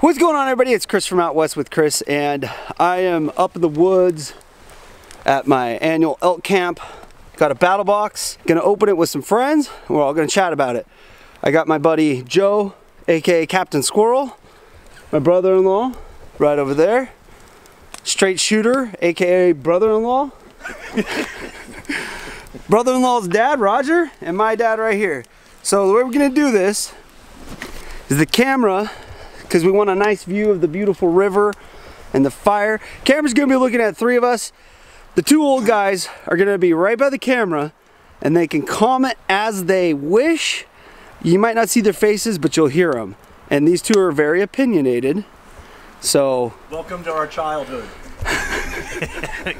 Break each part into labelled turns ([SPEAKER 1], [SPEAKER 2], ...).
[SPEAKER 1] What's going on, everybody? It's Chris from Out West with Chris, and I am up in the woods at my annual elk camp. Got a battle box, gonna open it with some friends. We're all gonna chat about it. I got my buddy Joe, aka Captain Squirrel, my brother-in-law right over there, straight shooter, aka brother-in-law, brother-in-law's dad, Roger, and my dad right here. So the way we're gonna do this is the camera, because we want a nice view of the beautiful river and the fire. Camera's gonna be looking at three of us. The two old guys are gonna be right by the camera, and they can comment as they wish. You might not see their faces, but you'll hear them. And these two are very opinionated. So
[SPEAKER 2] welcome to our childhood.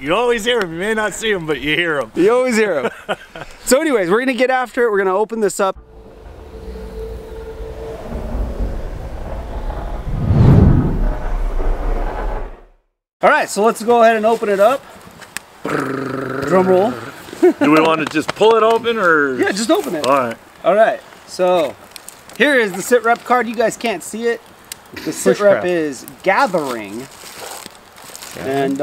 [SPEAKER 2] You always hear them. You may not see them, but you hear them.
[SPEAKER 1] You always hear them. So anyways, we're gonna get after it. We're gonna open this up. All right, so let's go ahead and open it up. Drum roll.
[SPEAKER 2] Do we want to just pull it open, or?
[SPEAKER 1] Yeah, just open it.
[SPEAKER 2] All right.
[SPEAKER 1] All right, so here is the sit rep card. You guys can't see it. The sit rep is Gathering. And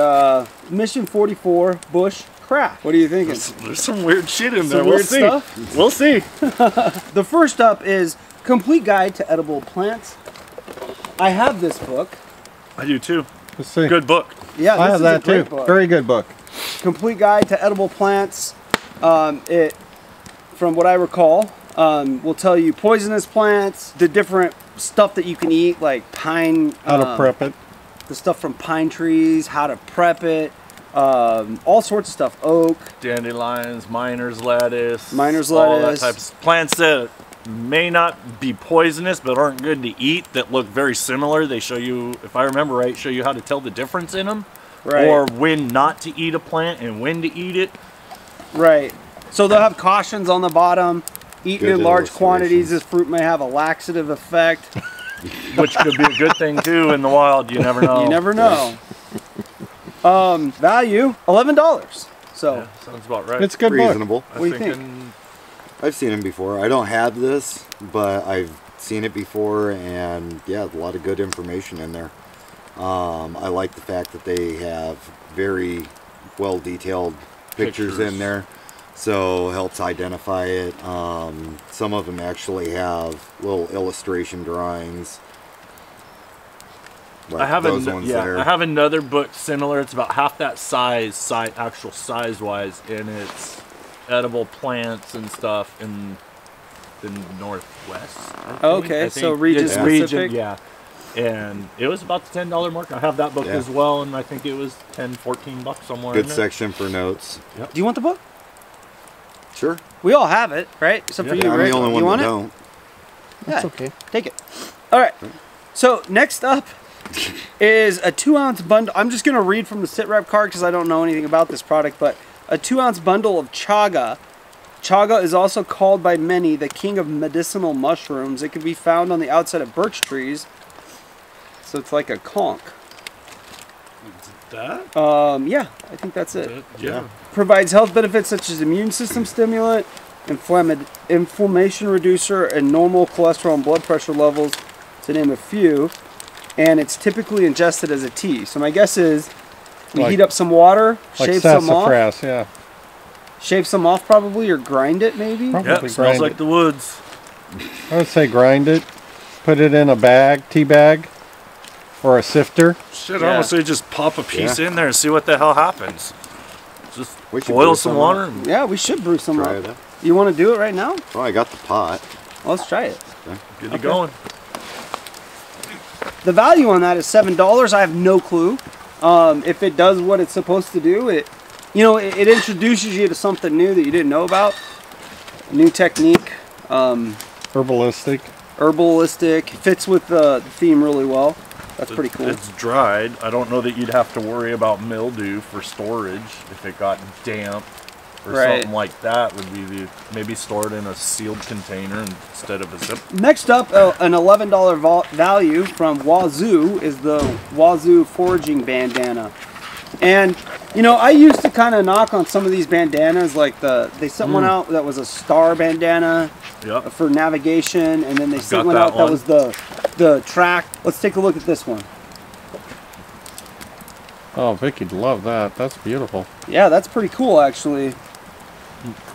[SPEAKER 1] Mission 44 Bush Craft. What are you thinking?
[SPEAKER 2] There's some weird shit in there.
[SPEAKER 1] Some weird stuff?
[SPEAKER 2] We'll see.
[SPEAKER 1] The first up is Complete Guide to Edible Plants. I have this book.
[SPEAKER 2] I do too.
[SPEAKER 3] Let's see.
[SPEAKER 2] Good book.
[SPEAKER 1] Yeah,
[SPEAKER 3] I have that too.
[SPEAKER 1] Book.
[SPEAKER 3] Very good book.
[SPEAKER 1] Complete Guide to Edible Plants. It, from what I recall, will tell you poisonous plants, the different stuff that you can eat, like pine.
[SPEAKER 3] How to prep it.
[SPEAKER 1] The stuff from pine trees, how to prep it, all sorts of stuff. Oak.
[SPEAKER 2] Dandelions, miner's lettuce.
[SPEAKER 1] Miner's
[SPEAKER 2] all
[SPEAKER 1] lettuce.
[SPEAKER 2] that types of plants that may not be poisonous but aren't good to eat, that look very similar. They show you, if I remember right, show you how to tell the difference in them.
[SPEAKER 1] Right.
[SPEAKER 2] Or when not to eat a plant and when to eat it.
[SPEAKER 1] Right. So they'll have cautions on the bottom. Eaten in large quantities, this fruit may have a laxative effect.
[SPEAKER 2] Which could be a good thing too in the wild. You never know.
[SPEAKER 1] You never know. Value, $11. So
[SPEAKER 2] yeah, sounds about right.
[SPEAKER 3] It's a good
[SPEAKER 4] reasonable.
[SPEAKER 1] What do you think?
[SPEAKER 4] I've seen them before. I don't have this, but I've seen it before, and yeah, a lot of good information in there. I like the fact that they have very well detailed pictures in there, so it helps identify it. Some of them actually have little illustration drawings. Like
[SPEAKER 2] I have
[SPEAKER 4] those ones there.
[SPEAKER 2] I have another book similar. It's about half that size, actual size-wise, and it's edible plants and stuff in the Northwest.
[SPEAKER 1] Okay, so region specific.
[SPEAKER 2] Yeah. And it was about the $10 mark. I have that book as well, and I think it was 10, 14 bucks somewhere.
[SPEAKER 4] Good section for notes.
[SPEAKER 1] Yep. Do you want the book?
[SPEAKER 4] Sure.
[SPEAKER 1] We all have it, right? Except for you,
[SPEAKER 4] I'm
[SPEAKER 1] Rick.
[SPEAKER 4] the only one that don't.
[SPEAKER 1] Yeah, that's okay. Take it. All right. So next up is a 2-ounce bundle. I'm just going to read from the sit rep card because I don't know anything about this product, but a 2-ounce bundle of chaga. Chaga is also called by many the king of medicinal mushrooms. It can be found on the outside of birch trees. So it's like a conch.
[SPEAKER 2] That?
[SPEAKER 1] Yeah, I think that's it.
[SPEAKER 2] Yeah.
[SPEAKER 1] Provides health benefits such as immune system stimulant, inflammation reducer, and normal cholesterol and blood pressure levels, to name a few. And it's typically ingested as a tea. So my guess is you heat up some water, shave some off.
[SPEAKER 3] Yeah.
[SPEAKER 1] Shave some off probably, or grind it maybe.
[SPEAKER 2] Yep, smells like the woods.
[SPEAKER 3] I would say grind it, put it in a bag, tea bag, or a sifter.
[SPEAKER 2] Shit, I would say just pop a piece in there and see what the hell happens. Just
[SPEAKER 4] boil
[SPEAKER 2] some water.
[SPEAKER 1] Yeah, we should brew some up. You want to do it right now?
[SPEAKER 4] Oh, I got the pot.
[SPEAKER 1] Well, let's try it.
[SPEAKER 4] Okay.
[SPEAKER 2] Get it going.
[SPEAKER 1] The value on that is $7. I have no clue if it does what it's supposed to do. It introduces you to something new that you didn't know about. A new technique.
[SPEAKER 3] Herbalistic.
[SPEAKER 1] Fits with the theme really well. That's pretty cool.
[SPEAKER 2] It's dried. I don't know that you'd have to worry about mildew for storage if it got damp or something like that. Would be maybe stored in a sealed container instead of a zip.
[SPEAKER 1] Next up, an $11 value from Wazoo is the Wazoo foraging bandana. And you know, I used to kind of knock on some of these bandanas, like they sent one out that was a star bandana.
[SPEAKER 2] Yep.
[SPEAKER 1] for navigation, and then they sent
[SPEAKER 2] Got
[SPEAKER 1] one
[SPEAKER 2] that
[SPEAKER 1] out
[SPEAKER 2] one.
[SPEAKER 1] that was the track. Let's take a look at this one.
[SPEAKER 3] Oh, Vicky'd love that. That's beautiful.
[SPEAKER 1] Yeah, that's pretty cool, actually.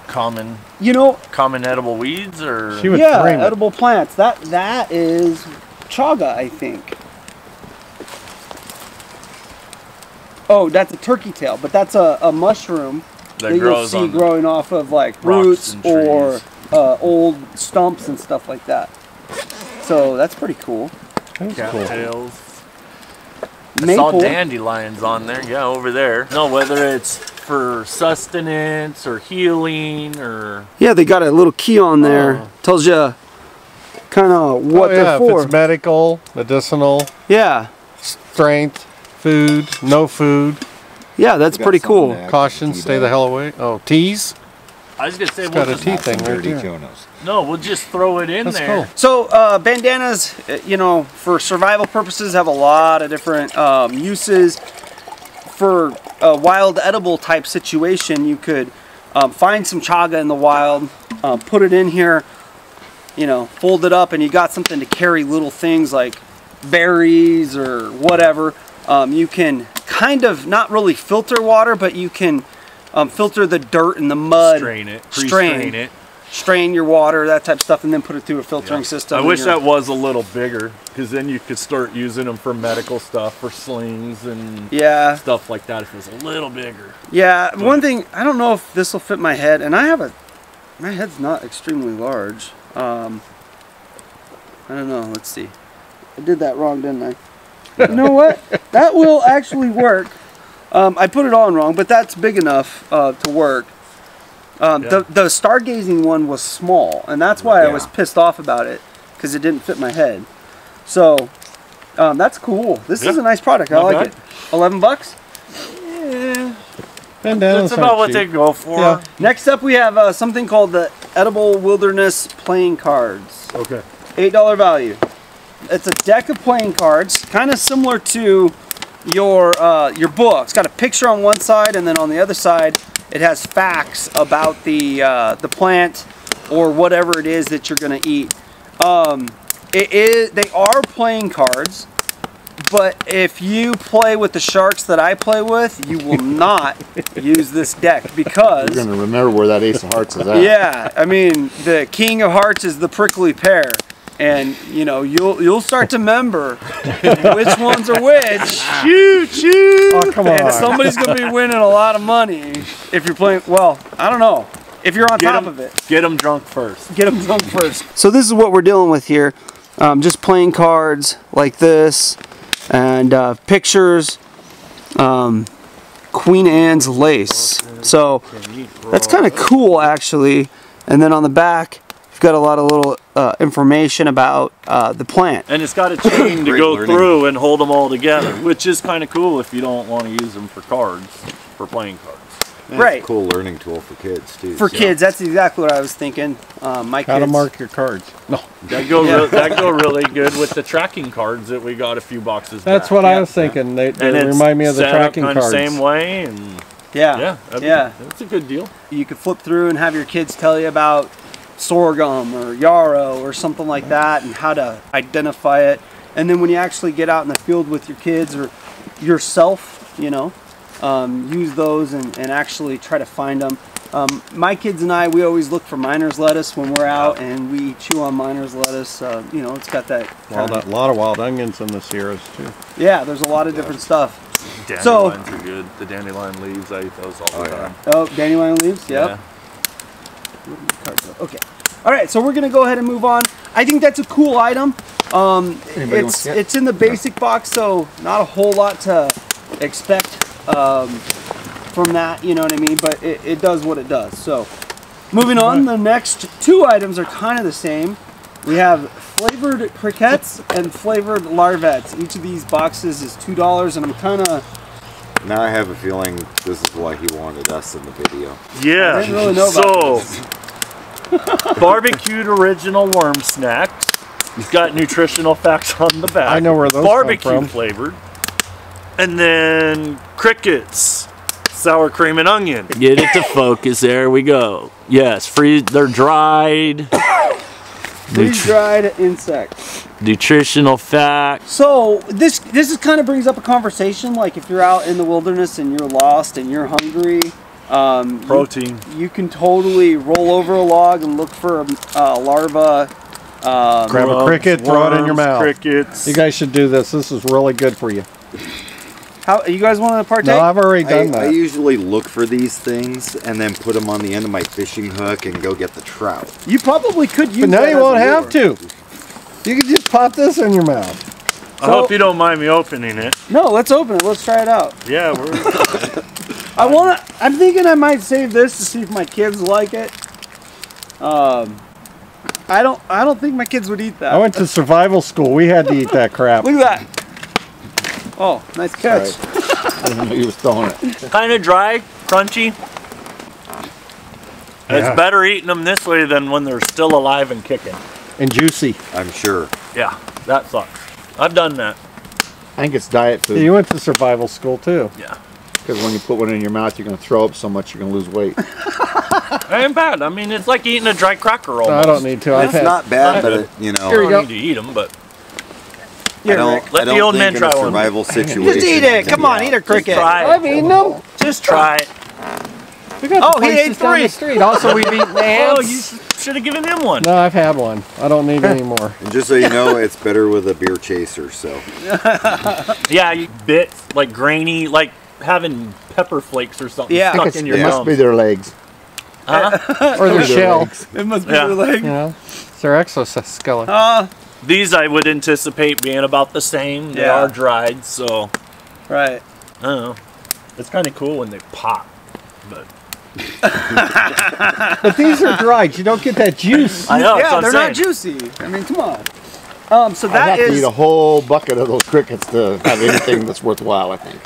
[SPEAKER 2] Common
[SPEAKER 1] You know,
[SPEAKER 2] edible weeds, or
[SPEAKER 3] She would
[SPEAKER 1] yeah,
[SPEAKER 3] frame it.
[SPEAKER 1] edible plants. That is chaga, I think. Oh, that's a turkey tail, but that's a mushroom that you'll
[SPEAKER 2] grows
[SPEAKER 1] see
[SPEAKER 2] on
[SPEAKER 1] growing off of like
[SPEAKER 2] rocks
[SPEAKER 1] roots
[SPEAKER 2] and
[SPEAKER 1] or
[SPEAKER 2] trees.
[SPEAKER 1] old stumps and stuff like that. So that's pretty cool.
[SPEAKER 3] That's cool.
[SPEAKER 2] cattails. I saw
[SPEAKER 1] Maple.
[SPEAKER 2] dandelions on there. Yeah, over there. No, whether it's for sustenance or healing or
[SPEAKER 1] Yeah, they got a little key on there. Tells you kind of what
[SPEAKER 3] Oh, yeah,
[SPEAKER 1] they're
[SPEAKER 3] if
[SPEAKER 1] for.
[SPEAKER 3] it's medical, medicinal,
[SPEAKER 1] Yeah,
[SPEAKER 3] strength, food, no food,
[SPEAKER 1] yeah, that's
[SPEAKER 4] Got
[SPEAKER 1] pretty
[SPEAKER 4] something
[SPEAKER 1] cool.
[SPEAKER 4] to act
[SPEAKER 3] caution,
[SPEAKER 4] like a
[SPEAKER 3] stay the
[SPEAKER 4] tea
[SPEAKER 3] hell away. Oh, teas?
[SPEAKER 2] I was gonna say
[SPEAKER 3] It's
[SPEAKER 2] we'll
[SPEAKER 3] got a
[SPEAKER 2] just,
[SPEAKER 3] tea
[SPEAKER 4] bag.
[SPEAKER 3] thing
[SPEAKER 4] Some
[SPEAKER 3] right
[SPEAKER 4] dirty
[SPEAKER 3] there.
[SPEAKER 4] tunas.
[SPEAKER 2] no, we'll just throw it in
[SPEAKER 3] That's
[SPEAKER 2] there.
[SPEAKER 3] cool.
[SPEAKER 1] So bandanas, you know, for survival purposes, have a lot of different uses. For a wild edible type situation, you could find some chaga in the wild, put it in here, you know, fold it up, and you got something to carry little things like berries or whatever. You can kind of not really filter water, but you can filter the dirt and the mud.
[SPEAKER 2] Strain it, pre-strain it.
[SPEAKER 1] Strain your water, that type of stuff, and then put it through a filtering system.
[SPEAKER 2] I
[SPEAKER 1] and
[SPEAKER 2] wish
[SPEAKER 1] you're-
[SPEAKER 2] that was a little bigger, because then you could start using them for medical stuff, for slings and
[SPEAKER 1] Yeah.
[SPEAKER 2] stuff like that if it was a little bigger.
[SPEAKER 1] Yeah, one thing, I don't know if this will fit my head, and my head's not extremely large. I don't know, let's see. I did that wrong, didn't I? You know what? That will actually work. I put it on wrong, but that's big enough to work. The stargazing one was small, and that's why I was pissed off about it, because it didn't fit my head. So, that's cool. This is a nice product. I
[SPEAKER 2] Not
[SPEAKER 1] like
[SPEAKER 2] bad.
[SPEAKER 1] it. $11?
[SPEAKER 2] Yeah,
[SPEAKER 3] Bandanas
[SPEAKER 2] that's about
[SPEAKER 3] aren't
[SPEAKER 2] what
[SPEAKER 3] cheap.
[SPEAKER 2] they go for.
[SPEAKER 3] Yeah.
[SPEAKER 1] Next up, we have something called the Edible Wilderness Playing Cards.
[SPEAKER 2] Okay.
[SPEAKER 1] $8 value. It's a deck of playing cards, kind of similar to your book. It's got a picture on one side, and then on the other side, it has facts about the plant or whatever it is that you're going to eat. They are playing cards, but if you play with the sharks that I play with, you will not use this deck because
[SPEAKER 4] You're gonna remember where that Ace of Hearts is at.
[SPEAKER 1] yeah, I mean the King of Hearts is the prickly pear, and you know you'll start to remember which ones are which. Shoot!
[SPEAKER 3] Oh, come on.
[SPEAKER 1] And somebody's gonna be winning a lot of money if you're playing. Well, I don't know. If you're on top of it,
[SPEAKER 2] Get them drunk first.
[SPEAKER 1] get them drunk first. So this is what we're dealing with here. Just playing cards like this, and pictures. Queen Anne's lace. So that's kind of cool, actually. And then on the back, you've got a lot of little information about the plant.
[SPEAKER 2] And it's got a chain to
[SPEAKER 4] Great
[SPEAKER 2] go
[SPEAKER 4] learning.
[SPEAKER 2] through and hold them all together, which is kind of cool if you don't want to use them for cards, for playing cards.
[SPEAKER 4] And
[SPEAKER 1] Right.
[SPEAKER 4] It's a cool learning tool for kids too.
[SPEAKER 1] For
[SPEAKER 4] so.
[SPEAKER 1] kids, that's exactly what I was thinking. My
[SPEAKER 3] How to
[SPEAKER 1] kids.
[SPEAKER 3] mark your cards. No,
[SPEAKER 2] That go
[SPEAKER 1] Yeah.
[SPEAKER 2] that go really good with the tracking cards that we got a few boxes
[SPEAKER 3] that's
[SPEAKER 2] back.
[SPEAKER 3] what I was thinking. They
[SPEAKER 2] And it's
[SPEAKER 3] remind me of the
[SPEAKER 2] set up
[SPEAKER 3] tracking
[SPEAKER 2] kinda
[SPEAKER 3] cards.
[SPEAKER 2] same way, and
[SPEAKER 1] Yeah.
[SPEAKER 2] that's a good deal.
[SPEAKER 1] You could flip through and have your kids tell you about sorghum or yarrow or something like that, and how to identify it. And then when you actually get out in the field with your kids or yourself, you know, use those and actually try to find them. My kids and I, we always look for miner's lettuce when we're out, and we chew on miner's lettuce. You know, it's got that.
[SPEAKER 3] Well,
[SPEAKER 1] kinda-
[SPEAKER 3] a lot of wild onions in the Sierras too.
[SPEAKER 1] Yeah, there's a lot of different stuff.
[SPEAKER 2] Dandelions are good. The dandelion leaves, I eat those all the time.
[SPEAKER 1] Oh, dandelion leaves. Yep. Okay. All right, so we're gonna go ahead and move on. I think that's a cool item.
[SPEAKER 3] Anybody want to see it?
[SPEAKER 1] It's in the basic box, so not a whole lot to expect from that. You know what I mean? But it does what it does. So moving on, the next two items are kind of the same. We have flavored crickets and flavored larvettes. Each of these boxes is $2, and I'm kind of.
[SPEAKER 4] Now I have a feeling this is why he wanted us in the video.
[SPEAKER 2] Yeah.
[SPEAKER 1] I didn't really know about
[SPEAKER 2] so, barbecued original worm snacks. It's got nutritional facts on the back.
[SPEAKER 3] I know where those
[SPEAKER 2] Barbecue
[SPEAKER 3] come from.
[SPEAKER 2] flavored. And then crickets, sour cream and onion. Get it to focus. There we go. Yes, they're dried.
[SPEAKER 1] Freeze-dried insects.
[SPEAKER 2] Nutritional facts.
[SPEAKER 1] So this is kind of brings up a conversation, like if you're out in the wilderness and you're lost and you're hungry.
[SPEAKER 2] Protein.
[SPEAKER 1] You can totally roll over a log and look for a larva.
[SPEAKER 3] Grab a cricket, throw it in your mouth.
[SPEAKER 2] Crickets.
[SPEAKER 3] You guys should do this. This is really good for you.
[SPEAKER 1] How you guys want to partake?
[SPEAKER 3] No, I've already done that.
[SPEAKER 4] I usually look for these things and then put them on the end of my fishing hook and go get the trout.
[SPEAKER 1] You probably could use.
[SPEAKER 3] But now
[SPEAKER 1] that
[SPEAKER 3] you
[SPEAKER 1] as
[SPEAKER 3] won't
[SPEAKER 1] a
[SPEAKER 3] have
[SPEAKER 1] lure.
[SPEAKER 3] to. You can just pop this in your mouth.
[SPEAKER 2] I hope you don't mind me opening it.
[SPEAKER 1] No, let's open it. Let's try it out.
[SPEAKER 2] Yeah, we're.
[SPEAKER 1] I'm thinking I might save this to see if my kids like it. I don't think my kids would eat that.
[SPEAKER 3] I went to survival school. We had to eat that crap.
[SPEAKER 1] Look at that. Oh, nice catch.
[SPEAKER 3] I didn't know you was throwing it.
[SPEAKER 2] Kind of dry, crunchy.
[SPEAKER 3] Yeah.
[SPEAKER 2] It's better eating them this way than when they're still alive and kicking.
[SPEAKER 3] And juicy.
[SPEAKER 4] I'm sure.
[SPEAKER 2] Yeah, that sucks. I've done that.
[SPEAKER 5] I think it's diet food.
[SPEAKER 3] Yeah, you went to survival school too.
[SPEAKER 2] Yeah.
[SPEAKER 5] Because when you put one in your mouth, you're going to throw up so much you're going to lose weight.
[SPEAKER 2] It ain't bad. I mean, it's like eating a dry cracker almost.
[SPEAKER 3] I don't need to. I've
[SPEAKER 4] It's
[SPEAKER 3] had,
[SPEAKER 4] not bad, but you know,
[SPEAKER 3] Here we
[SPEAKER 2] I
[SPEAKER 3] go.
[SPEAKER 2] don't need to eat them, but
[SPEAKER 1] Here,
[SPEAKER 4] I don't,
[SPEAKER 1] Rick.
[SPEAKER 2] Let
[SPEAKER 4] I
[SPEAKER 2] the
[SPEAKER 4] don't
[SPEAKER 2] old
[SPEAKER 4] think
[SPEAKER 2] man
[SPEAKER 4] in
[SPEAKER 2] try
[SPEAKER 4] a
[SPEAKER 2] one.
[SPEAKER 4] survival situation.
[SPEAKER 1] Just eat it.
[SPEAKER 4] to
[SPEAKER 1] Come
[SPEAKER 4] be
[SPEAKER 1] on,
[SPEAKER 4] out.
[SPEAKER 1] eat a cricket.
[SPEAKER 2] try it.
[SPEAKER 3] I've eaten them.
[SPEAKER 2] Just try it.
[SPEAKER 3] We got
[SPEAKER 1] Oh,
[SPEAKER 3] the
[SPEAKER 1] he
[SPEAKER 3] places
[SPEAKER 1] ate
[SPEAKER 3] down the
[SPEAKER 1] 3.
[SPEAKER 3] street. Also, we've eaten
[SPEAKER 2] Oh,
[SPEAKER 3] ants.
[SPEAKER 2] you should have given him one.
[SPEAKER 3] No, I've had one. I don't need any more.
[SPEAKER 4] And just so you know, it's better with a beer chaser. So
[SPEAKER 2] Yeah, you bit like grainy, like having pepper flakes or something
[SPEAKER 1] Yeah.
[SPEAKER 2] stuck
[SPEAKER 5] It's-
[SPEAKER 2] in your
[SPEAKER 5] it
[SPEAKER 2] gums.
[SPEAKER 5] must be their legs.
[SPEAKER 2] Huh?
[SPEAKER 3] Or their shell.
[SPEAKER 1] It must be
[SPEAKER 2] Yeah.
[SPEAKER 1] their leg.
[SPEAKER 3] You know, it's their exoskeleton.
[SPEAKER 2] These I would anticipate being about the same. They
[SPEAKER 1] Yeah.
[SPEAKER 2] are dried, so
[SPEAKER 1] Right.
[SPEAKER 2] I don't know. It's kind of cool when they pop, but
[SPEAKER 3] But these are dried. You don't get that juice.
[SPEAKER 2] I know.
[SPEAKER 1] Yeah,
[SPEAKER 2] that's
[SPEAKER 1] they're
[SPEAKER 2] what I'm
[SPEAKER 1] not
[SPEAKER 2] saying.
[SPEAKER 1] juicy. I mean, come on. So
[SPEAKER 5] I'd
[SPEAKER 1] that
[SPEAKER 5] have to
[SPEAKER 1] is,
[SPEAKER 5] eat a whole bucket of those crickets to have anything that's worthwhile, I think.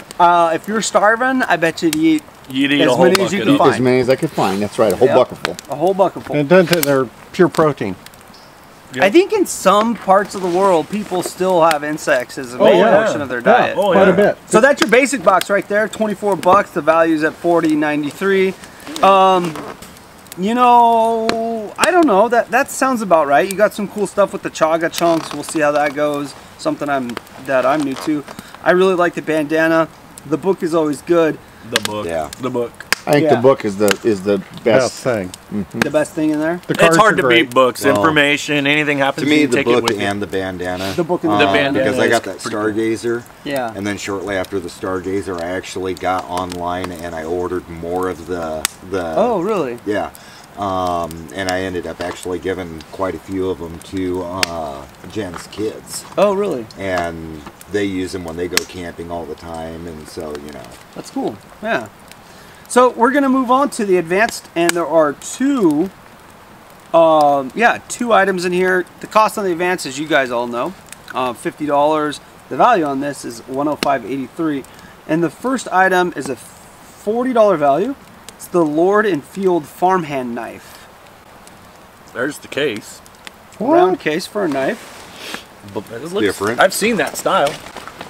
[SPEAKER 1] if you're starving, I bet you'd eat
[SPEAKER 2] You'd eat
[SPEAKER 1] As
[SPEAKER 2] a whole
[SPEAKER 1] many as you
[SPEAKER 2] bucket
[SPEAKER 1] can
[SPEAKER 2] of
[SPEAKER 1] find.
[SPEAKER 5] As many as I could find. That's right, a whole
[SPEAKER 1] Yep.
[SPEAKER 5] bucketful.
[SPEAKER 1] a whole bucketful.
[SPEAKER 3] And then they're pure protein.
[SPEAKER 1] I think in some parts of the world, people still have insects as a
[SPEAKER 3] Oh,
[SPEAKER 1] main
[SPEAKER 3] yeah.
[SPEAKER 1] portion of their diet.
[SPEAKER 2] Oh,
[SPEAKER 3] Quite
[SPEAKER 2] yeah.
[SPEAKER 3] a bit.
[SPEAKER 1] So that's your basic box right there, $24. The value's at $40.93. You know, I don't know. That sounds about right. You got some cool stuff with the chaga chunks. We'll see how that goes. Something that I'm new to. I really like the bandana. The book is always good.
[SPEAKER 2] The book.
[SPEAKER 4] Yeah.
[SPEAKER 2] The book.
[SPEAKER 5] I think
[SPEAKER 1] Yeah.
[SPEAKER 5] the book is the
[SPEAKER 3] Best
[SPEAKER 5] best.
[SPEAKER 3] thing.
[SPEAKER 1] The best thing in there.
[SPEAKER 3] The
[SPEAKER 2] It's
[SPEAKER 3] cards
[SPEAKER 2] hard
[SPEAKER 3] are
[SPEAKER 2] to
[SPEAKER 3] great.
[SPEAKER 2] beat books,
[SPEAKER 4] Well,
[SPEAKER 2] information, anything happens,
[SPEAKER 4] to me,
[SPEAKER 2] you
[SPEAKER 4] the
[SPEAKER 2] take
[SPEAKER 4] book
[SPEAKER 2] it with
[SPEAKER 4] and the bandana.
[SPEAKER 1] The book and the
[SPEAKER 2] bandana
[SPEAKER 4] because I
[SPEAKER 2] is
[SPEAKER 4] got that
[SPEAKER 2] pretty
[SPEAKER 4] Stargazer.
[SPEAKER 1] Yeah.
[SPEAKER 4] And then shortly after the Stargazer, I actually got online and I ordered more of the.
[SPEAKER 1] Oh, really?
[SPEAKER 4] Yeah. And I ended up actually giving quite a few of them to Jen's kids.
[SPEAKER 1] Oh, really?
[SPEAKER 4] And they use them when they go camping all the time. And so, you know.
[SPEAKER 1] That's cool. Yeah. So we're gonna move on to the advanced, and there are two items in here. The cost on the advanced, as you guys all know, $50. The value on this is $105.83, and the first item is a $40 value. It's the Lord and Field farmhand knife.
[SPEAKER 2] There's the case.
[SPEAKER 1] Round case for a knife.
[SPEAKER 2] It looks
[SPEAKER 4] different.
[SPEAKER 2] I've seen that style.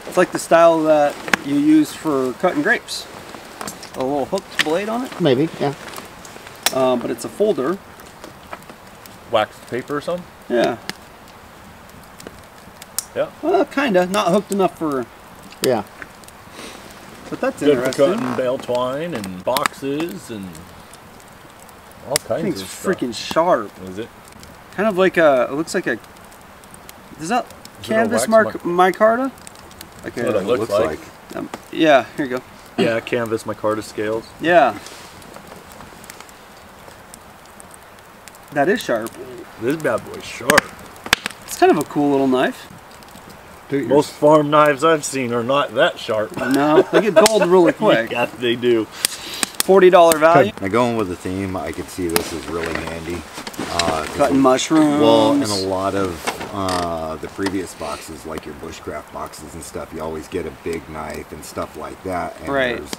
[SPEAKER 1] It's like the style that you use for cutting grapes. A little hooked blade on it,
[SPEAKER 5] Maybe, yeah.
[SPEAKER 1] but it's a folder.
[SPEAKER 2] Wax paper or something.
[SPEAKER 1] Yeah.
[SPEAKER 2] Yeah.
[SPEAKER 1] Well, kinda. Not hooked enough for.
[SPEAKER 5] Yeah.
[SPEAKER 1] But that's
[SPEAKER 2] Good for
[SPEAKER 1] interesting.
[SPEAKER 2] cutting bale twine and boxes and all
[SPEAKER 1] That
[SPEAKER 2] kinds
[SPEAKER 1] thing's
[SPEAKER 2] of stuff.
[SPEAKER 1] freaking sharp.
[SPEAKER 2] Is it?
[SPEAKER 1] Kind of like a. It looks like a. Is that
[SPEAKER 2] Is it a
[SPEAKER 1] canvas
[SPEAKER 2] wax
[SPEAKER 1] micarta? Like
[SPEAKER 2] That's what
[SPEAKER 1] a.
[SPEAKER 2] it looks like.
[SPEAKER 1] Yeah. Here you go.
[SPEAKER 2] Yeah, canvas micarta scales.
[SPEAKER 1] Yeah. That is sharp.
[SPEAKER 2] This bad boy's sharp.
[SPEAKER 1] It's kind of a cool little knife.
[SPEAKER 2] Most farm knives I've seen are not that sharp.
[SPEAKER 1] No, they get dulled really quick.
[SPEAKER 2] Yeah, they do.
[SPEAKER 1] $40 value.
[SPEAKER 4] Now going with the theme, I could see this is really handy. 'Cause
[SPEAKER 1] Cutting mushrooms.
[SPEAKER 4] Well, in a lot of the previous boxes, like your bushcraft boxes and stuff, you always get a big knife and stuff like that. And
[SPEAKER 1] Right.
[SPEAKER 4] there's,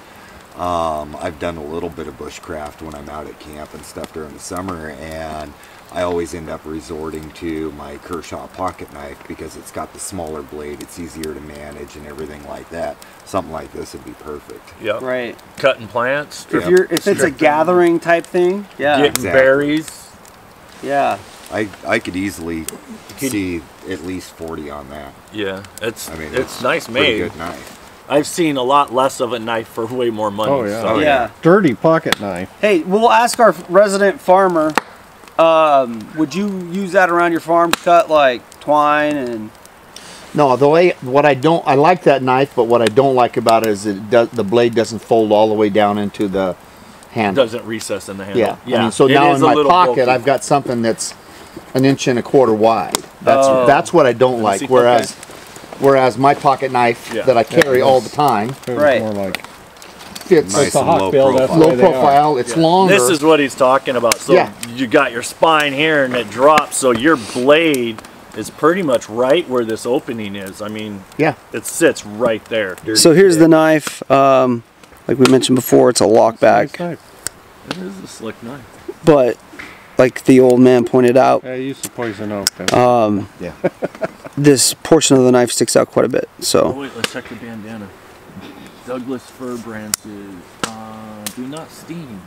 [SPEAKER 4] I've done a little bit of bushcraft when I'm out at camp and stuff during the summer, and I always end up resorting to my Kershaw pocket knife because it's got the smaller blade, it's easier to manage and everything like that. Something like this would be perfect.
[SPEAKER 2] Yep.
[SPEAKER 1] Right.
[SPEAKER 2] Cutting plants,
[SPEAKER 1] If it's a gathering type thing, yeah.
[SPEAKER 2] getting
[SPEAKER 4] Exactly.
[SPEAKER 2] berries.
[SPEAKER 1] Yeah.
[SPEAKER 4] I could easily see at least 40 on that.
[SPEAKER 2] Yeah, it's
[SPEAKER 4] I mean,
[SPEAKER 2] it's nice
[SPEAKER 4] pretty
[SPEAKER 2] made.
[SPEAKER 4] good knife.
[SPEAKER 2] I've seen a lot less of a knife for way more money.
[SPEAKER 3] Oh, yeah.
[SPEAKER 2] So.
[SPEAKER 4] Oh,
[SPEAKER 1] Yeah.
[SPEAKER 3] Dirty pocket knife.
[SPEAKER 1] Hey, we'll ask our resident farmer. Would you use that around your farm to cut like twine and?
[SPEAKER 5] No, the way I like that knife, but what I don't like about it is the blade doesn't fold all the way down into the handle.
[SPEAKER 2] Doesn't recess in the handle.
[SPEAKER 5] Yeah.
[SPEAKER 2] Yeah.
[SPEAKER 5] I mean, so
[SPEAKER 2] it
[SPEAKER 5] now
[SPEAKER 2] is
[SPEAKER 5] in
[SPEAKER 2] a
[SPEAKER 5] my
[SPEAKER 2] little
[SPEAKER 5] pocket,
[SPEAKER 2] bulky.
[SPEAKER 5] I've got something that's 1.25 inches wide. That's what I don't like.
[SPEAKER 2] see.
[SPEAKER 5] Whereas my pocket knife
[SPEAKER 2] Yeah.
[SPEAKER 5] that I carry all the time
[SPEAKER 3] It was
[SPEAKER 1] Right.
[SPEAKER 3] more like
[SPEAKER 5] fits
[SPEAKER 4] Nice
[SPEAKER 3] it's a
[SPEAKER 4] and
[SPEAKER 3] hawk
[SPEAKER 4] low
[SPEAKER 3] bill. That's
[SPEAKER 4] profile.
[SPEAKER 3] the
[SPEAKER 5] low
[SPEAKER 3] way they are.
[SPEAKER 5] profile. It's longer.
[SPEAKER 2] This is what he's talking about. So
[SPEAKER 5] Yeah.
[SPEAKER 2] you got your spine here and it drops, so your blade is pretty much right where this opening is. I mean,
[SPEAKER 5] yeah.
[SPEAKER 2] it sits right there.
[SPEAKER 1] So here's the knife. Like we mentioned before, it's a lock
[SPEAKER 3] Nice
[SPEAKER 1] back,
[SPEAKER 3] knife.
[SPEAKER 2] It is a slick knife.
[SPEAKER 1] but like the old man pointed out,
[SPEAKER 3] Yeah, I used to poison oak. Then.
[SPEAKER 5] Yeah.
[SPEAKER 1] this portion of the knife sticks out quite a bit.
[SPEAKER 2] Oh
[SPEAKER 1] So
[SPEAKER 2] wait, let's check the bandana. Douglas fir branches. Do not steam.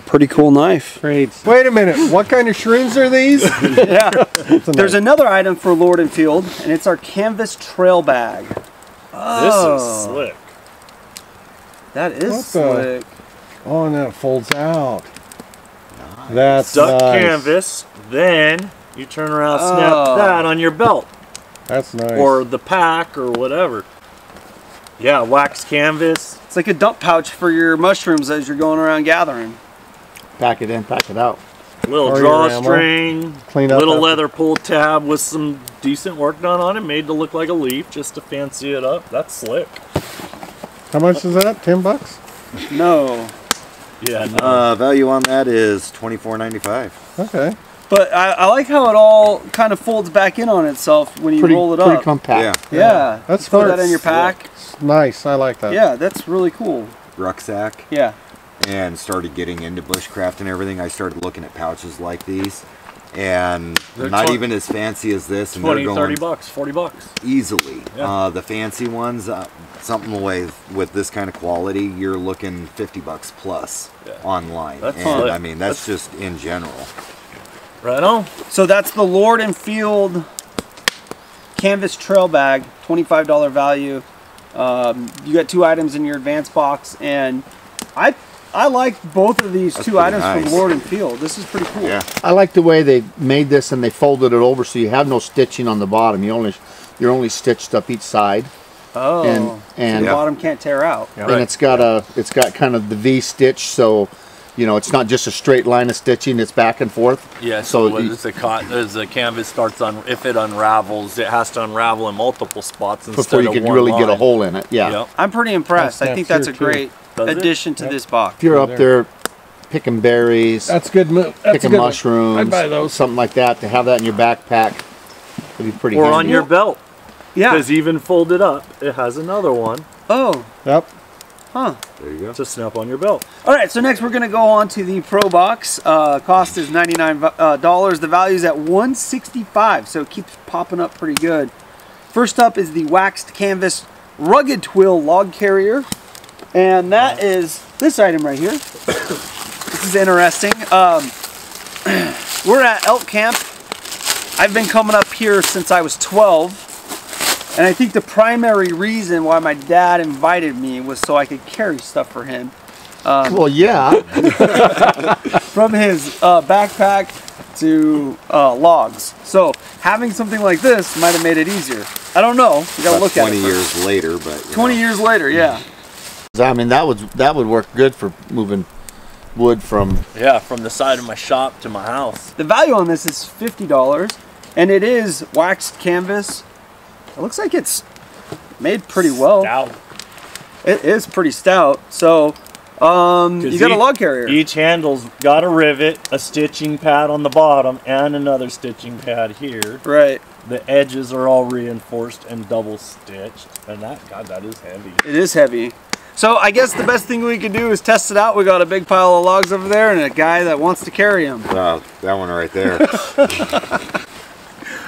[SPEAKER 1] pretty cool knife.
[SPEAKER 3] Great. Wait a minute. What kind of shrooms are these?
[SPEAKER 1] Yeah.
[SPEAKER 3] It's a
[SPEAKER 1] There's
[SPEAKER 3] knife.
[SPEAKER 1] another item for Lord and Field, and it's our canvas trail bag.
[SPEAKER 2] This is slick.
[SPEAKER 1] That is
[SPEAKER 3] What the-
[SPEAKER 1] slick.
[SPEAKER 3] Oh, and then it folds out. That's
[SPEAKER 2] Duck
[SPEAKER 3] nice.
[SPEAKER 2] canvas, then you turn around, snap
[SPEAKER 1] Oh.
[SPEAKER 2] that on your belt
[SPEAKER 3] That's nice.
[SPEAKER 2] or the pack or whatever. Yeah, wax canvas.
[SPEAKER 1] It's like a dump pouch for your mushrooms as you're going around gathering.
[SPEAKER 5] Pack it in, pack it out.
[SPEAKER 2] Little
[SPEAKER 3] Or your ammo.
[SPEAKER 2] drawstring,
[SPEAKER 3] Clean up
[SPEAKER 2] little
[SPEAKER 3] after-
[SPEAKER 2] leather pull tab with some decent work done on it, made to look like a leaf just to fancy it up. That's slick.
[SPEAKER 3] How much is that? $10?
[SPEAKER 1] No.
[SPEAKER 2] Yeah, no.
[SPEAKER 4] Value on that is $24.95.
[SPEAKER 3] Okay.
[SPEAKER 1] But I like how it all kind of folds back in on itself when you roll it
[SPEAKER 5] Pretty
[SPEAKER 1] up.
[SPEAKER 5] compact.
[SPEAKER 4] Yeah.
[SPEAKER 1] Yeah.
[SPEAKER 3] That's
[SPEAKER 1] Throw
[SPEAKER 3] smart.
[SPEAKER 1] that in your pack.
[SPEAKER 3] It's nice. I like that.
[SPEAKER 1] Yeah, that's really cool.
[SPEAKER 4] Rucksack.
[SPEAKER 1] Yeah.
[SPEAKER 4] And started getting into bushcraft and everything. I started looking at pouches like these. And
[SPEAKER 2] They're
[SPEAKER 4] not
[SPEAKER 2] 20
[SPEAKER 4] even as fancy as this. And
[SPEAKER 2] 20,
[SPEAKER 4] they're
[SPEAKER 2] 30
[SPEAKER 4] going
[SPEAKER 2] bucks, 40 bucks.
[SPEAKER 4] easily.
[SPEAKER 2] Yeah.
[SPEAKER 4] The fancy ones, something with this kind of quality, you're looking $50 plus
[SPEAKER 2] Yeah.
[SPEAKER 4] online.
[SPEAKER 2] That's
[SPEAKER 4] and
[SPEAKER 2] slick.
[SPEAKER 4] I mean, that's just in general.
[SPEAKER 2] Right on.
[SPEAKER 1] So that's the Lord and Field canvas trail bag, $25 value. You got 2 items in your advance box, and I like both of these
[SPEAKER 4] That's
[SPEAKER 1] 2
[SPEAKER 4] pretty
[SPEAKER 1] items
[SPEAKER 4] nice.
[SPEAKER 1] from Lord and Field. This is pretty cool.
[SPEAKER 4] Yeah.
[SPEAKER 5] I like the way they made this and they folded it over so you have no stitching on the bottom. You're only stitched up each side.
[SPEAKER 1] Oh,
[SPEAKER 5] And-
[SPEAKER 1] so
[SPEAKER 5] and-
[SPEAKER 1] the bottom can't tear out.
[SPEAKER 5] And it's got kind of the V stitch, so you know it's not just a straight line of stitching, it's back and forth.
[SPEAKER 2] Yeah,
[SPEAKER 5] So
[SPEAKER 2] so
[SPEAKER 5] you-
[SPEAKER 2] as the canvas starts on, if it unravels, it has to unravel in multiple spots instead
[SPEAKER 5] Before you
[SPEAKER 2] of
[SPEAKER 5] could
[SPEAKER 2] one
[SPEAKER 5] really get a
[SPEAKER 2] line.
[SPEAKER 5] hole in it. Yeah.
[SPEAKER 2] Yep.
[SPEAKER 1] I'm pretty impressed. I think that's a
[SPEAKER 3] That's here, too.
[SPEAKER 1] great
[SPEAKER 2] Does it?
[SPEAKER 1] addition to this box.
[SPEAKER 5] If you're up there picking berries,
[SPEAKER 3] That's good move. That's a
[SPEAKER 5] picking
[SPEAKER 3] good one.
[SPEAKER 5] mushrooms,
[SPEAKER 3] I'd buy those.
[SPEAKER 5] something like that, to have that in your backpack would be pretty
[SPEAKER 2] Or
[SPEAKER 5] handy.
[SPEAKER 2] on your belt.
[SPEAKER 1] Yeah.
[SPEAKER 2] Because even folded up, it has another one
[SPEAKER 1] Oh,
[SPEAKER 3] Yep.
[SPEAKER 1] huh.
[SPEAKER 4] There you go.
[SPEAKER 2] to snap on your belt.
[SPEAKER 1] All right, so next we're going to go on to the Pro Box. Cost is $99. The value is at $165, so it keeps popping up pretty good. First up is the waxed canvas rugged twill log carrier, and that is this item right here. This is interesting. We're at Elk Camp. I've been coming up here since I was 12. And I think the primary reason why my dad invited me was so I could carry stuff for him.
[SPEAKER 5] Well, yeah.
[SPEAKER 1] From his backpack to logs. So having something like this might have made it easier. I don't know. You gotta
[SPEAKER 4] About
[SPEAKER 1] look at
[SPEAKER 4] 20
[SPEAKER 1] it.
[SPEAKER 4] years later, but
[SPEAKER 1] 20 years later, yeah.
[SPEAKER 5] I mean, that would work good for moving wood from.
[SPEAKER 2] Yeah, from the side of my shop to my house.
[SPEAKER 1] The value on this is $50, and it is waxed canvas. It looks like it's made pretty well.
[SPEAKER 2] Stout.
[SPEAKER 1] It is pretty stout. So you got a log carrier.
[SPEAKER 2] Each handle's got a rivet, a stitching pad on the bottom, and another stitching pad here.
[SPEAKER 1] Right.
[SPEAKER 2] The edges are all reinforced and double stitched. And that is heavy.
[SPEAKER 1] It is heavy. So I guess the best thing we could do is test it out. We got a big pile of logs over there and a guy that wants to carry them.
[SPEAKER 4] that one right there.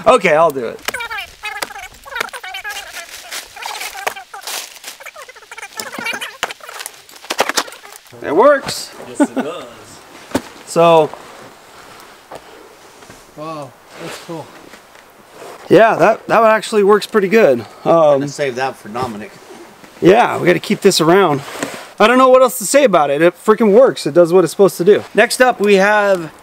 [SPEAKER 1] Okay, I'll do it. It works.
[SPEAKER 2] Yes, it does.
[SPEAKER 1] So
[SPEAKER 5] Cool.
[SPEAKER 1] Yeah, that actually works pretty good.
[SPEAKER 5] I'm gonna save that for Dominic.
[SPEAKER 1] Yeah, we got to keep this around. I don't know what else to say about it. It freaking works. It does what it's supposed to do. Next up, we have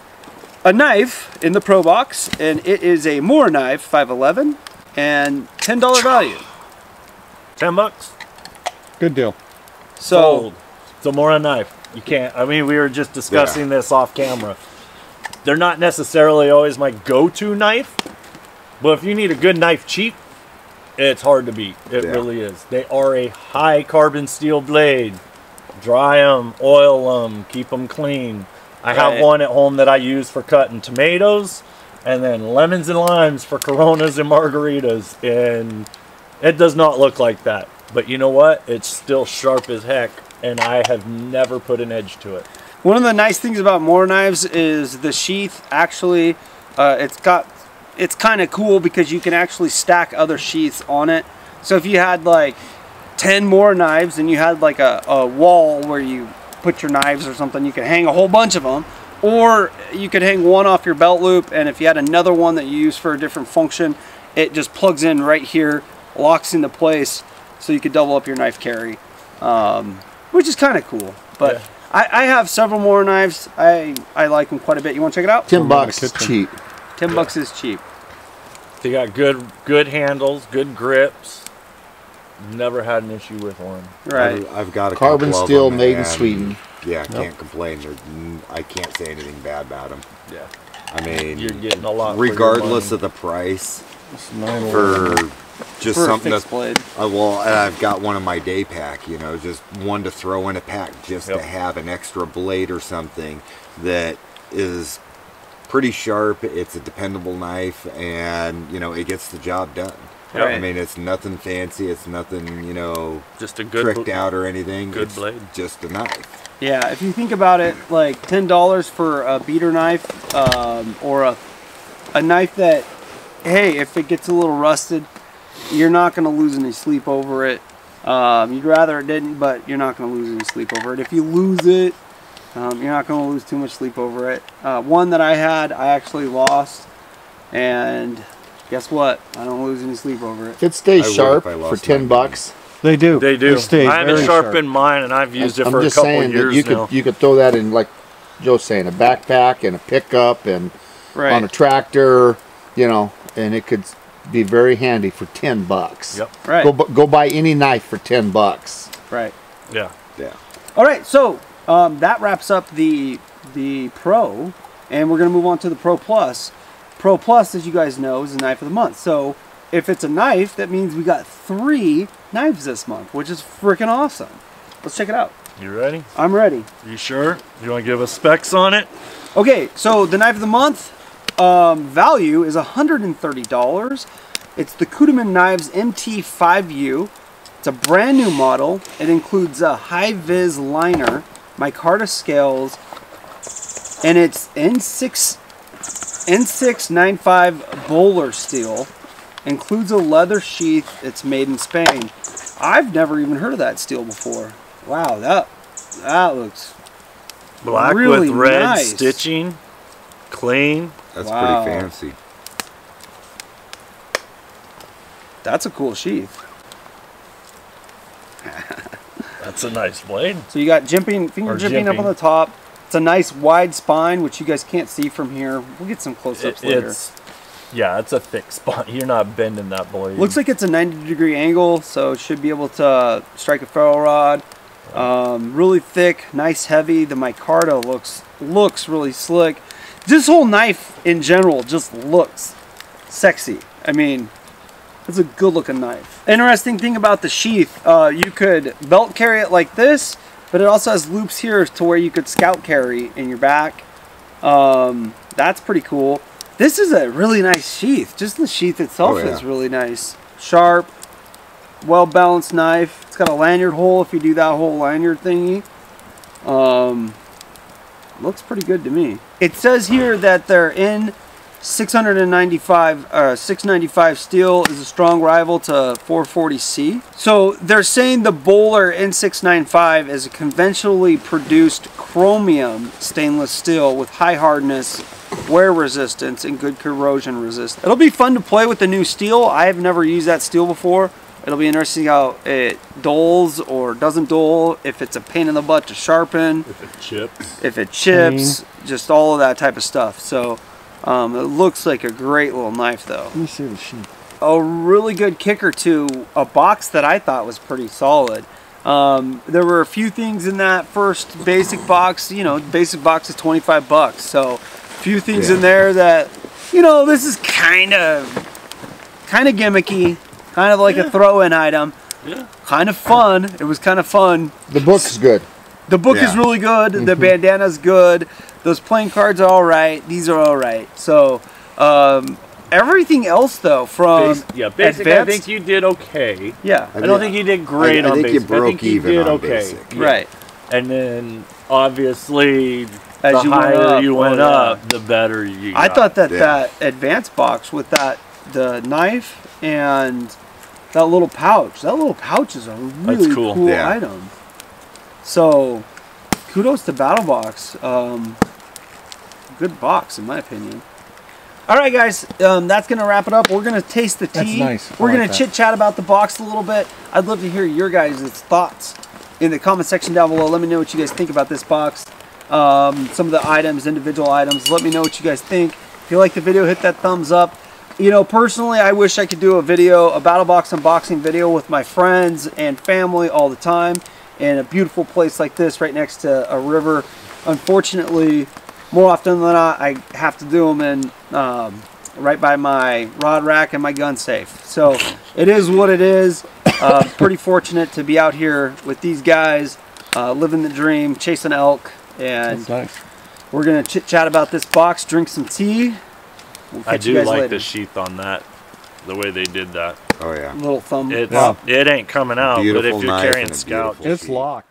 [SPEAKER 1] a knife in the Pro Box, and it is a Moore knife, 511, and $10 value.
[SPEAKER 2] $10.
[SPEAKER 3] Good deal.
[SPEAKER 1] So,
[SPEAKER 2] Sold. It's a Moore knife. You can't. I mean, we were just discussing this off camera. They're not necessarily always my go-to knife, but if you need a good knife cheap, it's hard to beat. It really is. They are a high carbon steel blade. Dry them, oil them, keep them clean. I have one at home that I use for cutting tomatoes, and then lemons and limes for Coronas and margaritas, and it does not look like that. But you know what? It's still sharp as heck, and I have never put an edge to it.
[SPEAKER 1] one of the nice things about Moore knives is the sheath. Actually, it's kind of cool because you can actually stack other sheaths on it. So if you had like 10 more knives and you had like a wall where you put your knives or something, you could hang a whole bunch of them, or you could hang one off your belt loop, and if you had another one that you use for a different function, it just plugs in right here, locks into place, so you could double up your knife carry, which is kind of cool. But yeah. I have several more knives. I like them quite a bit. You want to check it out?
[SPEAKER 5] $10 is cheap.
[SPEAKER 1] $10 is cheap.
[SPEAKER 2] They got good handles, good grips. Never had an issue with one.
[SPEAKER 1] Right.
[SPEAKER 4] I've got a
[SPEAKER 5] carbon
[SPEAKER 4] couple
[SPEAKER 5] steel
[SPEAKER 4] of them,
[SPEAKER 5] made in
[SPEAKER 4] and,
[SPEAKER 5] Sweden.
[SPEAKER 4] Yeah, can't complain. I can't say anything bad about them.
[SPEAKER 2] Yeah.
[SPEAKER 4] I mean,
[SPEAKER 2] you're getting a lot.
[SPEAKER 4] regardless of the price, for just
[SPEAKER 1] for
[SPEAKER 4] something
[SPEAKER 1] a fixed blade.
[SPEAKER 4] Well, and I've got one in my day pack. You know, just one to throw in a pack, just to have an extra blade or something that is pretty sharp. It's a dependable knife, and you know, it gets the job done.
[SPEAKER 1] Right.
[SPEAKER 4] I mean, it's nothing fancy. It's nothing, you know,
[SPEAKER 2] just a good
[SPEAKER 4] tricked out or anything.
[SPEAKER 2] Good
[SPEAKER 4] it's
[SPEAKER 2] blade.
[SPEAKER 4] Just a knife.
[SPEAKER 1] Yeah, if you think about it, like $10 for a beater knife, or a knife that, hey, if it gets a little rusted, you're not going to lose any sleep over it. You'd rather it didn't, but you're not going to lose any sleep over it. If you lose it, you're not going to lose too much sleep over it. One that I had, I actually lost, and guess what? I don't lose any sleep over it.
[SPEAKER 5] It stays sharp for $10.
[SPEAKER 3] They do.
[SPEAKER 2] They do.
[SPEAKER 3] They stay
[SPEAKER 2] I haven't
[SPEAKER 3] very
[SPEAKER 2] sharpened
[SPEAKER 3] sharp.
[SPEAKER 2] mine, and I've used it
[SPEAKER 5] I'm
[SPEAKER 2] for a
[SPEAKER 5] just
[SPEAKER 2] couple
[SPEAKER 5] saying
[SPEAKER 2] years
[SPEAKER 5] that
[SPEAKER 2] now.
[SPEAKER 5] you could throw that in, like Joe's saying, a backpack and a pickup and on a tractor, you know, and it could be very handy for $10.
[SPEAKER 2] Yep.
[SPEAKER 1] Right.
[SPEAKER 5] Go buy any knife for $10.
[SPEAKER 1] Right.
[SPEAKER 2] Yeah.
[SPEAKER 4] Yeah.
[SPEAKER 1] All right, so that wraps up the Pro, and we're going to move on to the Pro Plus. Pro Plus, as you guys know, is the knife of the month. So if it's a knife, that means we got 3 knives this month, which is freaking awesome. Let's check it out.
[SPEAKER 2] You ready?
[SPEAKER 1] I'm ready.
[SPEAKER 2] You sure? You want to give us specs on it?
[SPEAKER 1] Okay, so the knife of the month value is $130. It's the Kudeman Knives MT5U. It's a brand new model. It includes a high-vis liner, micarta scales, and it's N695 bowler steel. Includes a leather sheath. It's made in Spain. I've never even heard of that steel before. Wow, that looks
[SPEAKER 2] black
[SPEAKER 1] really
[SPEAKER 2] with red
[SPEAKER 1] nice.
[SPEAKER 2] stitching, clean.
[SPEAKER 4] That's
[SPEAKER 1] Wow.
[SPEAKER 4] pretty fancy.
[SPEAKER 1] That's a cool sheath.
[SPEAKER 2] That's a nice blade.
[SPEAKER 1] So you got finger jimping up on the top. It's a nice wide spine, which you guys can't see from here. We'll get some close-ups later.
[SPEAKER 2] Yeah, it's a thick spot. You're not bending that blade.
[SPEAKER 1] Looks like it's a 90-degree angle, so it should be able to strike a ferro rod. Really thick, nice, heavy. The micarta looks really slick. This whole knife in general just looks sexy. I mean, it's a good-looking knife. Interesting thing about the sheath, you could belt carry it like this, but it also has loops here to where you could scout carry in your back. That's pretty cool. This is a really nice sheath. Just the sheath itself is really nice. Sharp, well-balanced knife. It's got a lanyard hole if you do that whole lanyard thingy. Looks pretty good to me. It says here that they're in 695 steel is a strong rival to 440C. So they're saying the Bowler N695 is a conventionally produced chromium stainless steel with high hardness wear resistance and good corrosion resistance. It'll be fun to play with the new steel. I have never used that steel before. It'll be interesting how it doles or doesn't dole, if it's a pain in the butt to sharpen, if it chips, just all of that type of stuff. So it looks like a great little knife though.
[SPEAKER 3] Let me see the sheath.
[SPEAKER 1] A really good kicker to a box that I thought was pretty solid. There were a few things in that first basic box. You know, basic box is 25 bucks. So a few things in there that, you know, this is kind of gimmicky. Kind of like a throw-in item. Yeah. Kind of fun. It was kind of fun.
[SPEAKER 5] The book's good.
[SPEAKER 1] The book is really good. The bandana's good. Those playing cards are all right. These are all right. So everything else though, from
[SPEAKER 2] basic,
[SPEAKER 1] advanced,
[SPEAKER 2] I think you did okay.
[SPEAKER 1] Yeah,
[SPEAKER 2] I don't think you did great on basic.
[SPEAKER 4] I think you broke even
[SPEAKER 2] did
[SPEAKER 4] on
[SPEAKER 2] okay.
[SPEAKER 4] basic.
[SPEAKER 1] Yeah. Right.
[SPEAKER 2] And then obviously,
[SPEAKER 1] as
[SPEAKER 2] the higher you went up, the better you got.
[SPEAKER 1] I thought that that advanced box with the knife and that little pouch is a really cool item. So kudos to BattlBox. Good box in my opinion. All right, guys, that's gonna wrap it up. We're gonna taste the tea.
[SPEAKER 3] That's nice.
[SPEAKER 1] We're gonna chit chat about the box a little bit. I'd love to hear your guys' thoughts in the comment section down below. Let me know what you guys think about this box. Some of the items, individual items. Let me know what you guys think. If you like the video, hit that thumbs up. You know, personally, I wish I could do a BattlBox unboxing video with my friends and family all the time in a beautiful place like this right next to a river. Unfortunately, more often than not, I have to do them in right by my rod rack and my gun safe. So it is what it is. Pretty fortunate to be out here with these guys, living the dream, chasing elk. And we're going to chit chat about this box, drink some tea.
[SPEAKER 2] I do like the sheath on that, the way they did that.
[SPEAKER 4] Oh yeah.
[SPEAKER 1] Little thumb.
[SPEAKER 2] It ain't coming out, but if you're carrying Scout,
[SPEAKER 3] it's locked.